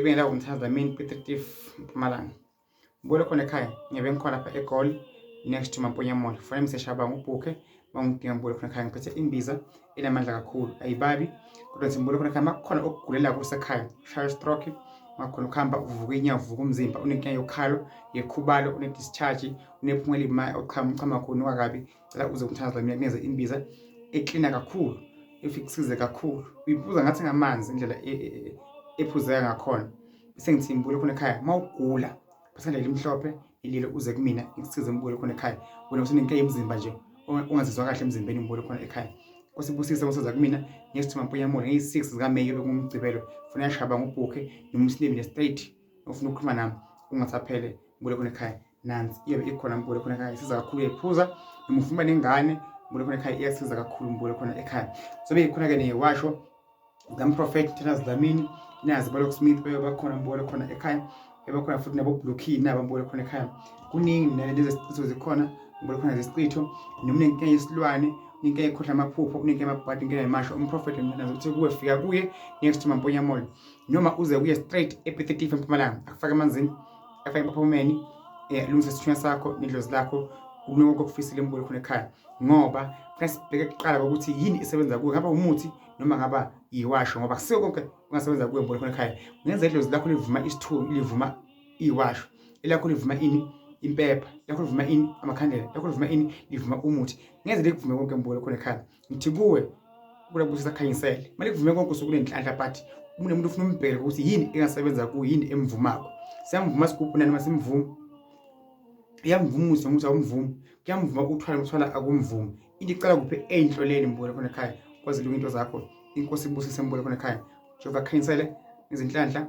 Bengela umthazamini P30 Mpumalanga. Mbulo khona ekhaya ngibe ngikhona lapha eGoli next to Mamponya Mall. Fanele ngiseshaba ngubhuke bangidinga mbulo khona ekhaya ngiphethe imbiza enamandla kakhulu ayibabi kodwa simbulo khona ekhaya makukhona okugulela kusekhaya shaya stroke makhona ukuhamba uvuka inyawo uvuka umzimba unenkinga yokhalo yekhubalo une discharge unephungela imaya oqhamuqhama khona wakabi cela uze umthazamini kuneze imbiza eklina kakhulu efikusize kakhulu uyiphuza ngathi ngamanzi indlela ephuzeka ngakhona bese ngithi imbulo khona ekhaya mawugula basandla elimhlophe ililo uze kumina ngisize imbulo khona ekhaya wena usenenkinga emzimba nje ungazizwa kahle emzimbeni imbulo khona ekhaya kwasibusisa usoza kumina ngesithuma Mamponya Mall ngeyi6 zika May bekungumgcibelo ufuna yashaba ngubhuke nomslimu nestate ufuna ukukhuluma nami ungathaphele imbulo khona ekhaya nansi iyobe ikhona imbulo khona ekhaya isiza kakhulu uyiphuza noma ufuna nengane imbulo khona ekhaya iyasiza kakhulu imbulo khona ekhaya sobe ikhona ke newasho ngam-Prophet Thomas Dlamini nazi Balok Smith bakhona imbulo khona ekhaya ebakhona futhi nabo Blue naba imbulo khona ekhaya kuningi nalezi zicitho zikhona imbulo khona zesicitho noma nenkinga yesilwane inkinga ekhohla amaphupho unenkinga amabhadi inkinga yemasho umProphet nazo ukuthi kuwe fika kuye next to Mamponya Mall noma uze kuye straight eP30 eMpumalanga akufake emanzini afake ephaphameni lungisa isithunywa sakho nedlozi lakho ukunoko okufisile imbulo khona ekhaya ngoba sibheke kuqala ukuthi yini isebenza kuwe ngaba umuthi noma ngaba iwasho ngoba kusiko konke ungasebenza kuwe imbulo khona ekhaya ngenza idlozi lakho livuma isithunywa livuma iwasho elakho livuma ini impepha lakho livuma ini amakhandlela lakho livuma ini livuma umuthi ngeze likuvume konke imbulo khona ekhaya ngithi kuwe kulabusisa khanyisele manje kuvume konke usukunenhlanhla but umuntu ufuna umbheke ukuthi yini engasebenza kuwe yini emvumako siyamvuma sigubhu nani masimvuma iyamvumisa ukuthi awumvumi kuyamvuma ukuthwala akumvumi into icala kuphe enhloleni imbulo khona ekhaya kwazi into zakho inkosi ibusise imbulo khona ekhaya Jehova khanyisele izinhlanhla